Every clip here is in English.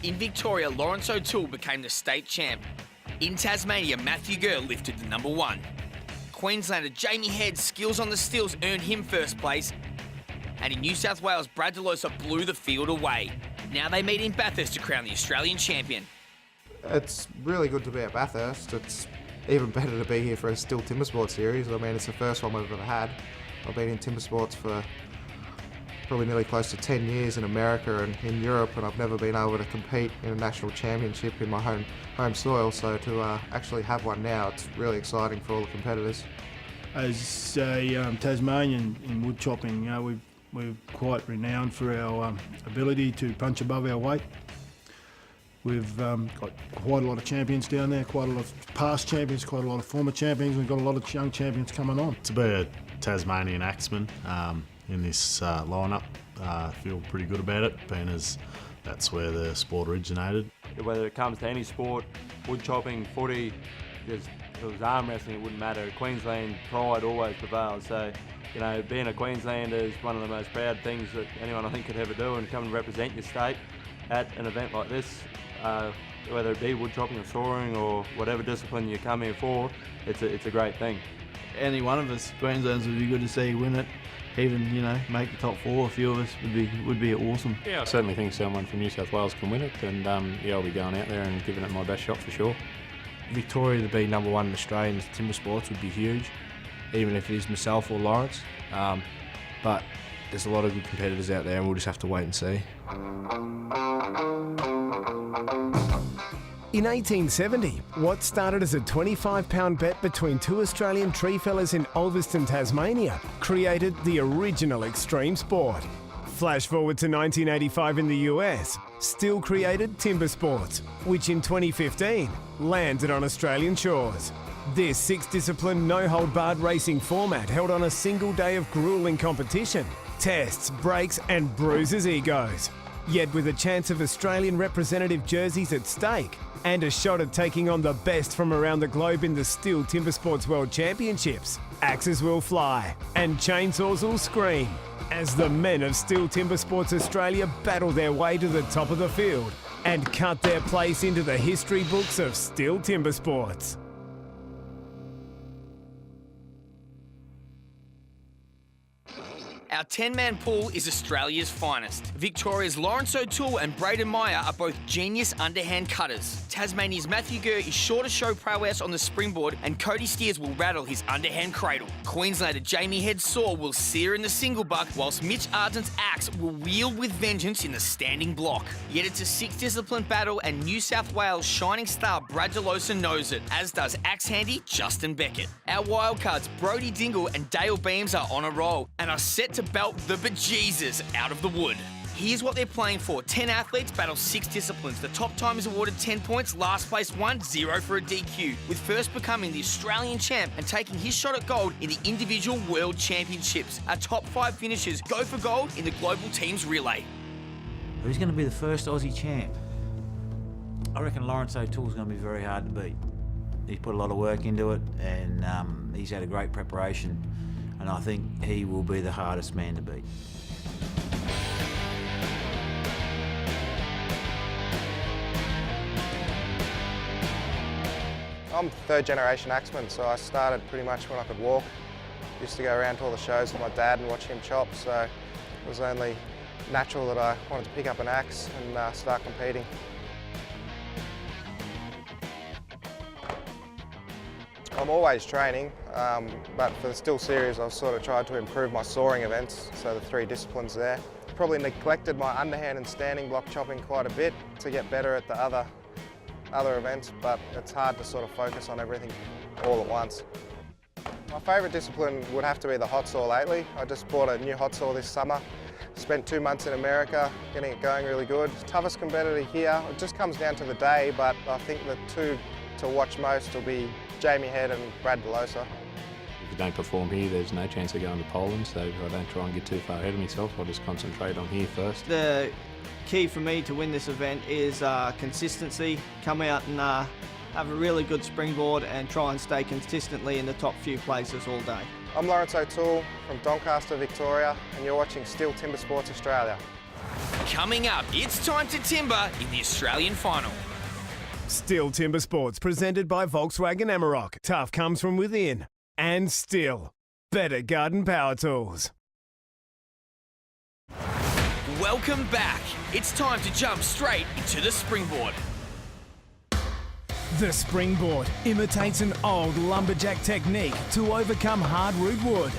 In Victoria, Laurence O'Toole became the state champ. In Tasmania, Matthew Gurr lifted the number 1. Queenslander Jamie Head's skills on the stills earned him first place. And in New South Wales, Brad Losa blew the field away. Now they meet in Bathurst to crown the Australian champion. It's really good to be at Bathurst. It's even better to be here for a STIHL Timbersports series. I mean, it's the first one we've ever had. I've been in Timbersports for probably nearly close to 10 years in America and in Europe, and I've never been able to compete in a national championship in my home soil, so to actually have one now, it's really exciting for all the competitors. As a Tasmanian in wood chopping, we're quite renowned for our ability to punch above our weight. We've got quite a lot of champions down there, quite a lot of past champions, quite a lot of former champions. We've got a lot of young champions coming on. To be a Tasmanian axeman in this lineup, I feel pretty good about it, being as that's where the sport originated. Whether it comes to any sport, wood chopping, footy, if it was arm wrestling, it wouldn't matter. Queensland pride always prevails. So, you know, being a Queenslander is one of the most proud things that anyone I think could ever do, and come and represent your state at an event like this, whether it be wood chopping or soaring or whatever discipline you come here for, it's a great thing. Any one of us Queenslanders would be good to see win it. Even, you know, make the top 4, a few of us would be awesome. Yeah, I certainly think someone from New South Wales can win it, and yeah, I'll be going out there and giving it my best shot for sure. Victoria to be number 1 in Australia in Timbersports would be huge, even if it is myself or Laurence. But there's a lot of good competitors out there, and we'll just have to wait and see. In 1870, what started as a £25 bet between 2 Australian tree fellas in Ulverston, Tasmania, created the original extreme sport. Flash forward to 1985 in the US, STIHL created Timbersports, which in 2015 landed on Australian shores. This 6-discipline, no-hold-barred racing format held on a single day of grueling competition, tests, breaks and bruises egos. Yet with a chance of Australian representative jerseys at stake and a shot at taking on the best from around the globe in the STIHL Timbersports World Championships, axes will fly and chainsaws will scream as the men of STIHL Timbersports Australia battle their way to the top of the field and cut their place into the history books of STIHL Timbersports. Our 10-man pool is Australia's finest. Victoria's Laurence O'Toole and Brayden Meyer are both genius underhand cutters. Tasmania's Matthew Gurr is sure to show prowess on the springboard, and Cody Steers will rattle his underhand cradle. Queenslander Jamie Head's saw will sear in the single buck, whilst Mitch Arden's axe will wield with vengeance in the standing block. Yet it's a 6-discipline battle, and New South Wales shining star Brad Losa knows it, as does axe handy Justin Beckett. Our wildcards Brody Dingle and Dale Beams are on a roll and are set to belt the bejesus out of the wood. Here's what they're playing for. 10 athletes battle 6 disciplines. The top time is awarded 10 points, last place 1, 0 for a DQ, with first becoming the Australian champ and taking his shot at gold in the individual world championships. Our top 5 finishers go for gold in the global teams relay. Who's going to be the first Aussie champ? I reckon Laurence O'Toole's going to be very hard to beat. He's put a lot of work into it, and he's had a great preparation, and I think he will be the hardest man to beat. I'm 3rd-generation axeman, so I started pretty much when I could walk. Used to go around to all the shows with my dad and watch him chop, so it was only natural that I wanted to pick up an axe and start competing. I'm always training, but for the STIHL series I've sort of tried to improve my soaring events, so the 3 disciplines there. Probably neglected my underhand and standing block chopping quite a bit to get better at the other events, but it's hard to sort of focus on everything all at once. My favourite discipline would have to be the hot saw lately. I just bought a new hot saw this summer. Spent 2 months in America getting it going really good. Toughest competitor here, it just comes down to the day, but I think the 2 to watch most will be Jamie Head and Brad Losa. If you don't perform here, there's no chance of going to Poland, so I don't try and get too far ahead of myself. I'll just concentrate on here first. The key for me to win this event is consistency. Come out and have a really good springboard and try and stay consistently in the top few places all day. I'm Laurence O'Toole from Doncaster, Victoria, and you're watching STIHL Timbersports Australia. Coming up, it's time to timber in the Australian final. STIHL Timbersports, presented by Volkswagen Amarok. Tough comes from within. And STIHL. Better garden power tools. Welcome back. It's time to jump straight into the Springboard. The Springboard imitates an old lumberjack technique to overcome hard root wood.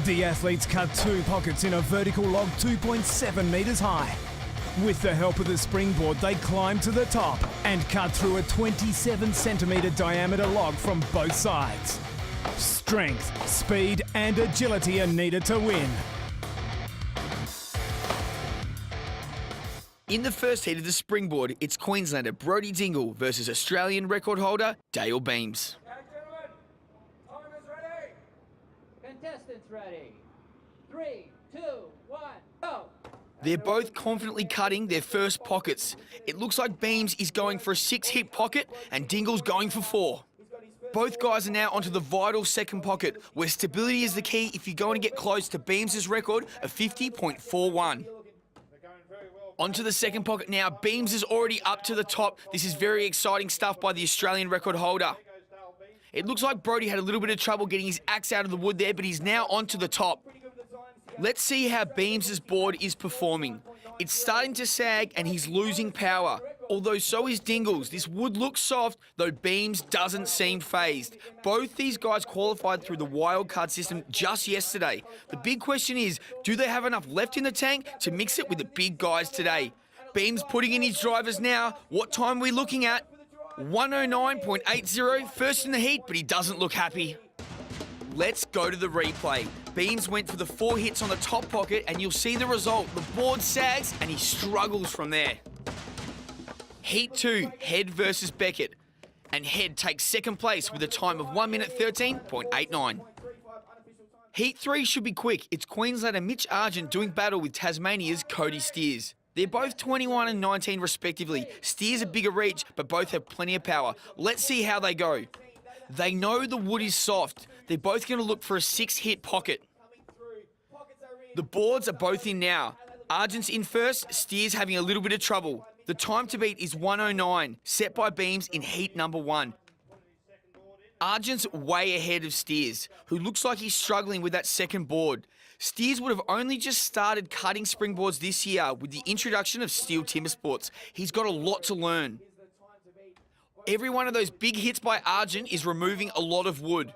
The athletes cut 2 pockets in a vertical log 2.7 metres high. With the help of the Springboard, they climb to the top and cut through a 27 centimetre diameter log from both sides. Strength, speed and agility are needed to win. In the first heat of the Springboard, it's Queenslander Brody Dingle versus Australian record holder Dale Beams. Okay, gentlemen, timers ready? Contestants ready. 3, 2, 1, go! They're both confidently cutting their first pockets. It looks like Beams is going for a 6-hit pocket and Dingle's going for 4. Both guys are now onto the vital second pocket, where stability is the key if you're going to get close to Beams' record of 50.41. Onto the second pocket now. Beams is already up to the top. This is very exciting stuff by the Australian record holder. It looks like Brody had a little bit of trouble getting his axe out of the wood there, but he's now onto the top. Let's see how Beams' board is performing. It's starting to sag and he's losing power. Although so is Dingle's. This wood looks soft, though Beams doesn't seem phased. Both these guys qualified through the wildcard system just yesterday. The big question is, do they have enough left in the tank to mix it with the big guys today? Beams putting in his drivers now. What time are we looking at? 109.80, first in the heat, but he doesn't look happy. Let's go to the replay. Beams went for the 4 hits on the top pocket and you'll see the result. The board sags and he struggles from there. Heat 2, Head versus Beckett. And Head takes second place with a time of 1 minute 13.89. Heat 3 should be quick. It's Queenslander Mitch Argent doing battle with Tasmania's Cody Steers. They're both 21 and 19 respectively. Steers a bigger reach, but both have plenty of power. Let's see how they go. They know the wood is soft. They're both going to look for a 6-hit pocket. The boards are both in now. Argent's in first, Steers having a little bit of trouble. The time to beat is 109, set by Beams in heat number 1. Argent's way ahead of Steers, who looks like he's struggling with that second board. Steers would have only just started cutting springboards this year with the introduction of STIHL Timbersports. He's got a lot to learn. Every one of those big hits by Argent is removing a lot of wood.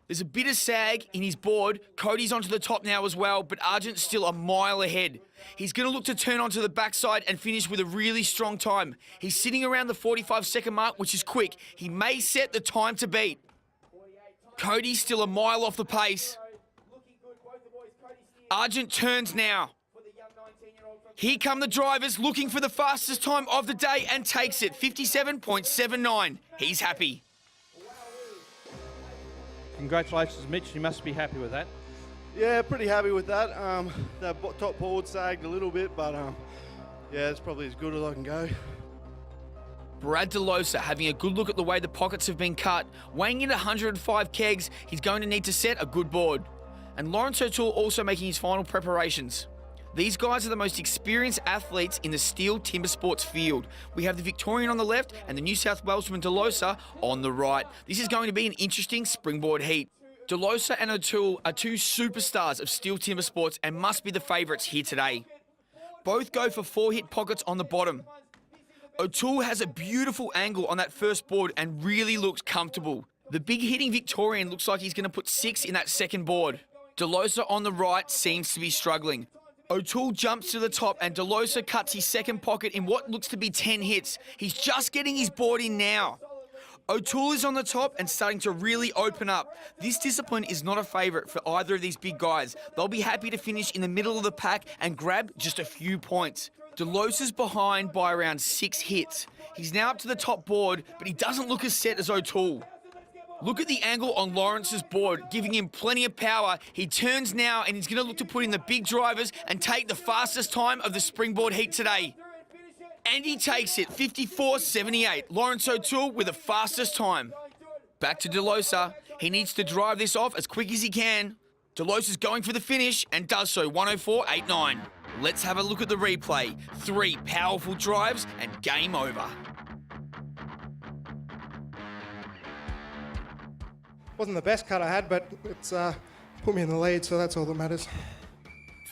There's a bit of sag in his board. Cody's onto the top now as well, but Argent's still a mile ahead. He's going to look to turn onto the backside and finish with a really strong time. He's sitting around the 45-second mark, which is quick. He may set the time to beat. Cody's still a mile off the pace. Argent turns now. Here come the drivers looking for the fastest time of the day and takes it, 57.79. He's happy. Congratulations, Mitch. You must be happy with that. Yeah, pretty happy with that. That top board sagged a little bit, but yeah, it's probably as good as I can go. Brad Losa having a good look at the way the pockets have been cut. Weighing in 105 kegs, he's going to need to set a good board. And Laurence O'Toole also making his final preparations. These guys are the most experienced athletes in the STIHL Timbersports field. We have the Victorian on the left and the New South Welshman Losa on the right. This is going to be an interesting springboard heat. Losa and O'Toole are 2 superstars of STIHL Timbersports and must be the favourites here today. Both go for 4-hit pockets on the bottom. O'Toole has a beautiful angle on that first board and really looks comfortable. The big hitting Victorian looks like he's going to put 6 in that second board. Losa on the right seems to be struggling. O'Toole jumps to the top and Losa cuts his second pocket in what looks to be 10 hits. He's just getting his board in now. O'Toole is on the top and starting to really open up. This discipline is not a favourite for either of these big guys. They'll be happy to finish in the middle of the pack and grab just a few points. Losa's behind by around 6 hits. He's now up to the top board, but he doesn't look as set as O'Toole. Look at the angle on Lawrence's board, giving him plenty of power. He turns now and he's going to look to put in the big drivers and take the fastest time of the springboard heat today. And he takes it, 54.78. Laurence O'Toole with the fastest time. Back to Losa. He needs to drive this off as quick as he can. Losa's going for the finish and does so, 104.89. Let's have a look at the replay. 3 powerful drives and game over. Wasn't the best cut I had, but it's put me in the lead, so that's all that matters.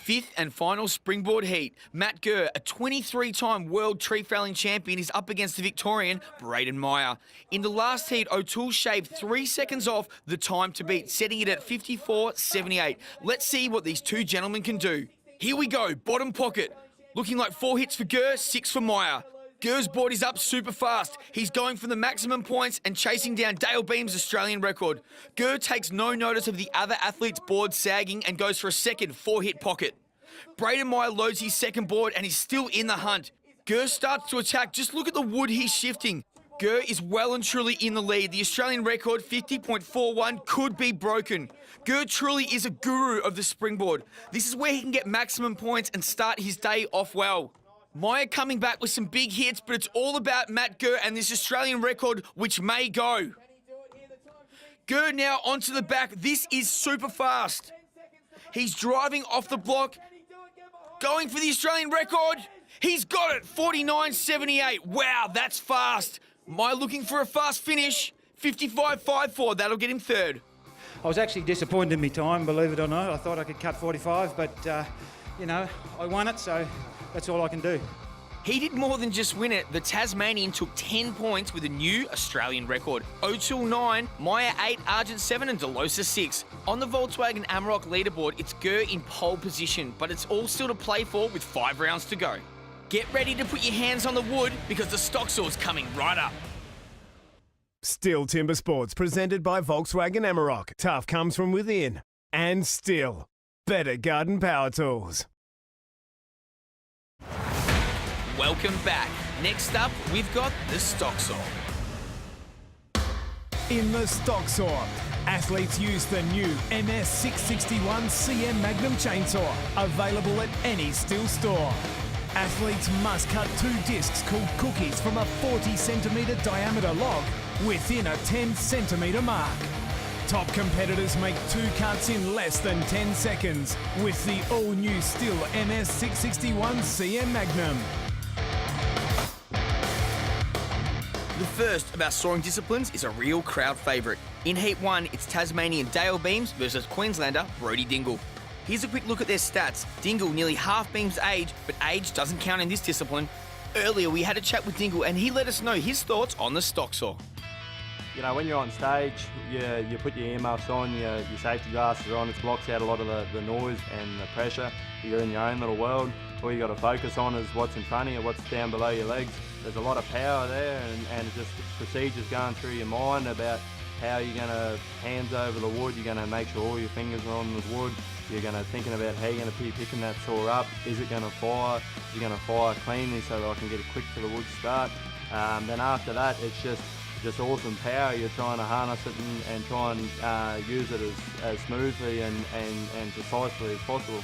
5th and final springboard heat. Matt Gurr, a 23-time world tree failing champion, is up against the Victorian Brayden Meyer. In the last heat, O'Toole shaved 3 seconds off the time to beat, setting it at 54.78. Let's see what these two gentlemen can do. Here we go, bottom pocket. Looking like 4 hits for Gurr, 6 for Meyer. Gurr's board is up super fast. He's going for the maximum points and chasing down Dale Beam's Australian record. Gurr takes no notice of the other athlete's board sagging and goes for a second 4-hit pocket. Brayden Meyer loads his second board and is still in the hunt. Gurr starts to attack. Just look at the wood he's shifting. Gurr is well and truly in the lead. The Australian record, 50.41, could be broken. Gurr truly is a guru of the springboard. This is where he can get maximum points and start his day off well. Meyer coming back with some big hits, but it's all about Matt Gurr and this Australian record, which may go. Gurr now onto the back. This is super fast. He's driving off the block, going for the Australian record. He's got it, 49.78. Wow, that's fast. Meyer looking for a fast finish, 55.54. That'll get him third. I was actually disappointed in my time, believe it or not. I thought I could cut 45, but, you know, I won it, so that's all I can do. He did more than just win it. The Tasmanian took 10 points with a new Australian record. O'Toole 9, Meyer 8, Argent 7 and Losa 6. On the Volkswagen Amarok leaderboard, it's Gurr in pole position, but it's all still to play for with 5 rounds to go. Get ready to put your hands on the wood because the stock saw's coming right up. STIHL Timbersports, presented by Volkswagen Amarok. Tough comes from within. And STIHL. Better garden power tools. Welcome back. Next up, we've got the stock saw. In the stock saw, athletes use the new MS661 CM Magnum chainsaw, available at any STIHL store. Athletes must cut 2 discs called cookies from a 40cm diameter log within a 10cm mark. Top competitors make 2 cuts in less than 10 seconds with the all-new STIHL MS661 CM Magnum. The first of our soaring disciplines is a real crowd favourite. In Heat 1, it's Tasmanian Dale Beams versus Queenslander Brodie Dingle. Here's a quick look at their stats. Dingle nearly half Beams' age, but age doesn't count in this discipline. Earlier, we had a chat with Dingle and he let us know his thoughts on the stock saw. You know, when you're on stage, you put your earmuffs on, your safety glasses on, it blocks out a lot of the noise and the pressure. You're in your own little world. All you got to focus on is what's in front of you, what's down below your legs. There's a lot of power there and just procedures going through your mind about how you're going to hands over the wood. You're going to make sure all your fingers are on the wood. You're going to thinking about how you're going to be picking that saw up. Is it going to fire? Is it going to fire cleanly so that I can get it quick to the wood start? Then after that, it's just awesome power. You're trying to harness it and try and use it as smoothly and precisely as possible.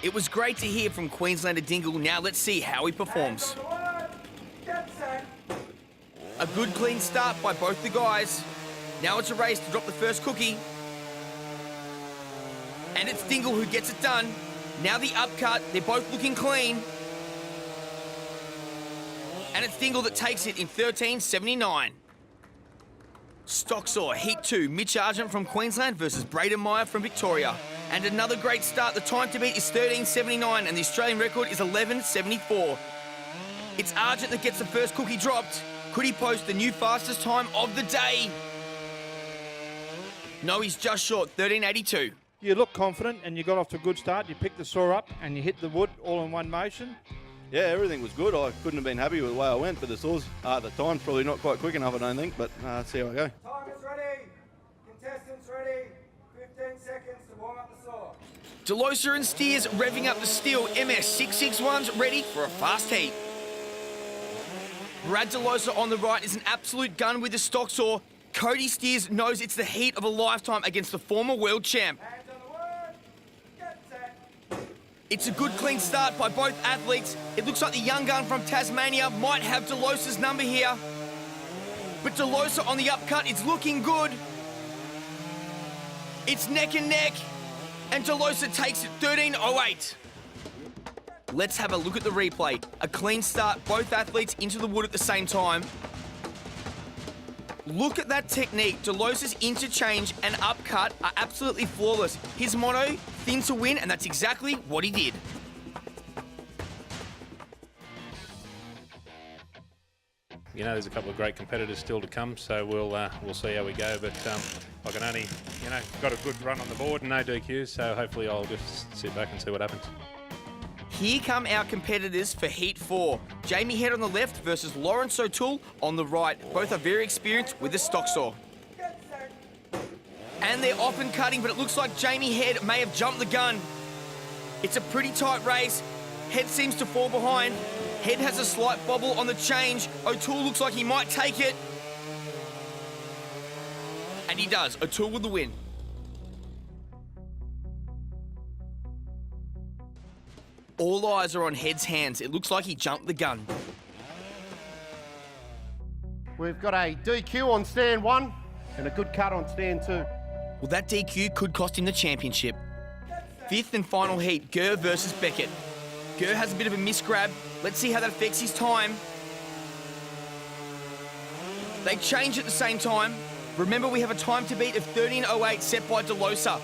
It was great to hear from Queenslander Dingle. Now let's see how he performs. A good clean start by both the guys. Now it's a race to drop the first cookie. And it's Dingle who gets it done. Now the upcut, they're both looking clean. And it's Dingle that takes it in 13.79. Stock saw, Heat 2, Mitch Argent from Queensland versus Brayden Meyer from Victoria. And another great start. The time to beat is 13.79 and the Australian record is 11.74. It's Argent that gets the first cookie dropped. Could he post the new fastest time of the day? No, he's just short, 13.82. You look confident and you got off to a good start. You picked the saw up and you hit the wood all in one motion. Yeah, everything was good. I couldn't have been happy with the way I went, but the saws at the time's probably not quite quick enough, I don't think, but let's see how I go. Time is ready. Contestants ready. 15 seconds to warm up the saw. Losa and Steers revving up the STIHL MS661s ready for a fast heat. Brad Losa on the right is an absolute gun with the stock saw. Cody Steers knows it's the heat of a lifetime against the former world champ. Hands on the wood. Get set. It's a good clean start by both athletes. It looks like the young gun from Tasmania might have Losa's number here. But Losa on the upcut is looking good. It's neck and neck, and Losa takes it 13.08. Let's have a look at the replay. A clean start, both athletes into the wood at the same time. Look at that technique. Losa's interchange and upcut are absolutely flawless. His motto, thin to win, and that's exactly what he did. You know, there's a couple of great competitors still to come, so we'll see how we go. But I can only, got a good run on the board and no DQs, so hopefully I'll just sit back and see what happens. Here come our competitors for Heat 4. Jamie Head on the left versus Laurence O'Toole on the right. Both are very experienced with the stock saw. And they're often cutting, but it looks like Jamie Head may have jumped the gun. It's a pretty tight race. Head seems to fall behind. Head has a slight bobble on the change. O'Toole looks like he might take it. And he does. O'Toole with the win. All eyes are on Head's hands. It looks like he jumped the gun. We've got a DQ on stand 1 and a good cut on stand 2. Well, that DQ could cost him the championship. Fifth and final heat, Gurr versus Beckett. Gurr has a bit of a misgrab. Let's see how that affects his time. They change at the same time. Remember, we have a time to beat of 13.08 set by Losa.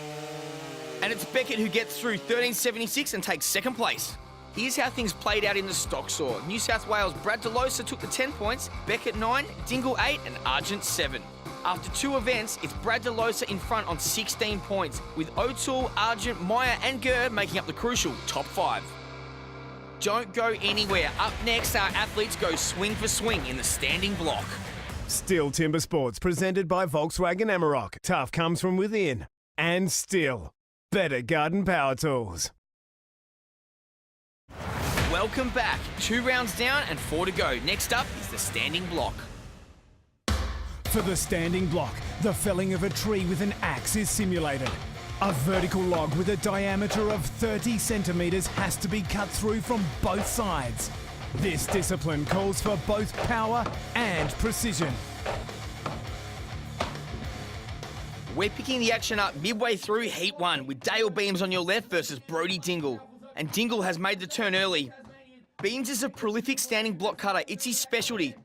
And it's Beckett who gets through 13.76 and takes second place. Here's how things played out in the stock saw. New South Wales' Brad Losa took the 10 points, Beckett 9, Dingle 8 and Argent 7. After 2 events, it's Brad Losa in front on 16 points, with O'Toole, Argent, Meyer and Gurr making up the crucial top 5. Don't go anywhere. Up next, our athletes go swing for swing in the standing block. STIHL Timbersports, presented by Volkswagen Amarok. Tough comes from within. And STIHL. Better garden power tools. Welcome back. 2 rounds down and 4 to go. Next up is the standing block. For the standing block, the felling of a tree with an axe is simulated. A vertical log with a diameter of 30 centimetres has to be cut through from both sides. This discipline calls for both power and precision. We're picking the action up midway through Heat 1 with Dale Beams on your left versus Brody Dingle. And Dingle has made the turn early. Beams is a prolific standing block cutter. It's his specialty.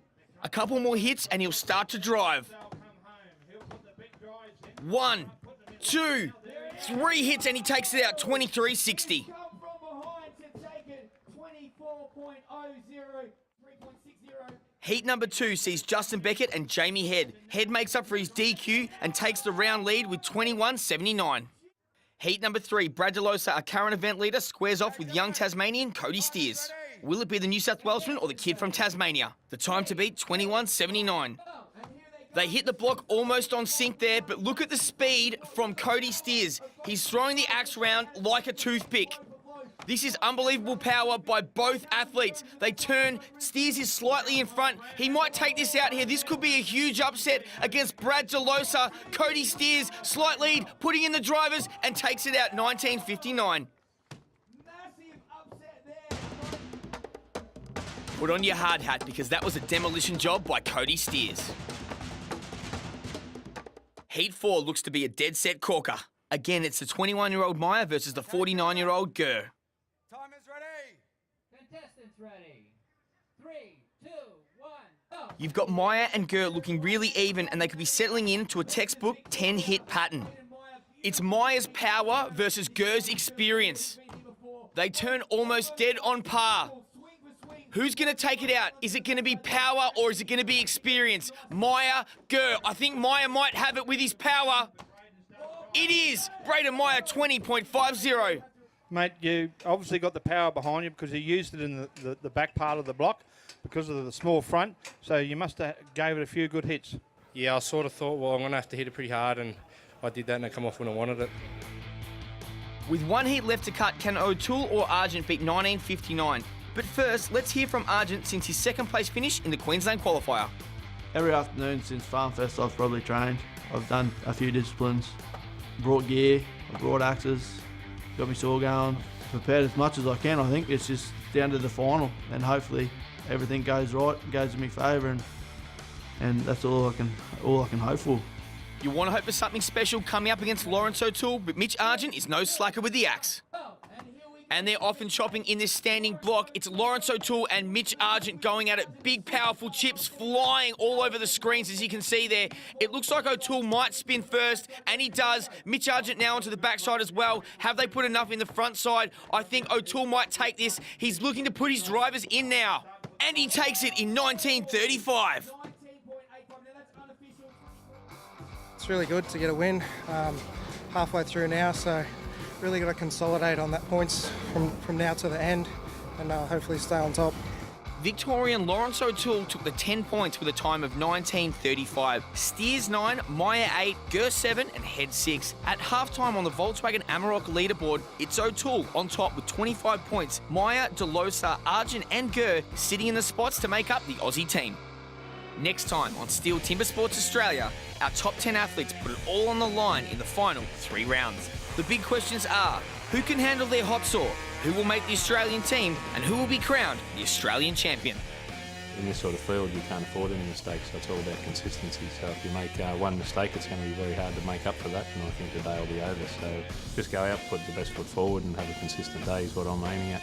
A couple more hits and he'll start to drive. 1, 2, 3 hits and he takes it out 23.60. Heat number 2 sees Justin Beckett and Jamie Head. Head makes up for his DQ and takes the round lead with 21.79. Heat number 3, Brad Losa, a current event leader, squares off with young Tasmanian Cody Steers. Will it be the New South Welshman or the kid from Tasmania? The time to beat, 21.79. They hit the block almost on sync there, but look at the speed from Cody Steers. He's throwing the axe round like a toothpick. This is unbelievable power by both athletes. They turn, Steers is slightly in front. He might take this out here. This could be a huge upset against Brad Losa. Cody Steers, slight lead, putting in the drivers and takes it out 19.59. Put on your hard hat because that was a demolition job by Cody Steers. Heat 4 looks to be a dead set corker. Again, it's the 21-year-old Meyer versus the 49-year-old Gurr. Time is ready. Contestants ready. 3, 2, 1, go. You've got Meyer and Gurr looking really even and they could be settling into a textbook 10-hit pattern. It's Meyer's power versus Gurr's experience. They turn almost dead on par. Who's going to take it out? Is it going to be power or is it going to be experience? Meyer, Gurr. I think Meyer might have it with his power. It is Brayden Meyer, 20.50. Mate, you obviously got the power behind you because you used it in the back part of the block because of the small front. So you must have gave it a few good hits. Yeah, I sort of thought, well, I'm going to have to hit it pretty hard, and I did that and it come off when I wanted it. With 1 heat left to cut, can O'Toole or Argent beat 19.59? But first, let's hear from Argent since his second place finish in the Queensland qualifier. Every afternoon since Farm Fest I've probably trained. I've done a few disciplines, brought gear, I brought axes, got my saw going, prepared as much as I can. I think it's just down to the final and hopefully everything goes right, goes in my favour and that's all I can hope for. You want to hope for something special coming up against Laurence O'Toole, but Mitch Argent is no slacker with the axe. And they're often chopping in this standing block. It's Laurence O'Toole and Mitch Argent going at it. Big, powerful chips flying all over the screens, as you can see there. It looks like O'Toole might spin first, and he does. Mitch Argent now onto the backside as well. Have they put enough in the front side? I think O'Toole might take this. He's looking to put his drivers in now. And he takes it in 1935. It's really good to get a win halfway through now, so really got to consolidate on that points from now to the end and hopefully stay on top. Victorian Laurence O'Toole took the 10 points with a time of 19:35. Steers 9, Meyer 8, Gurr 7 and Head 6. At halftime on the Volkswagen Amarok leaderboard, it's O'Toole on top with 25 points. Meyer, Losa, Argent and Gurr sitting in the spots to make up the Aussie team. Next time on STIHL Timbersports Australia, our top 10 athletes put it all on the line in the final 3 rounds. The big questions are, who can handle their hot sore, who will make the Australian team, and who will be crowned the Australian champion? In this sort of field, you can't afford any mistakes, so it's all about consistency. So if you make one mistake, it's going to be very hard to make up for that, and I think the day will be over. So just go out, put the best foot forward and have a consistent day is what I'm aiming at.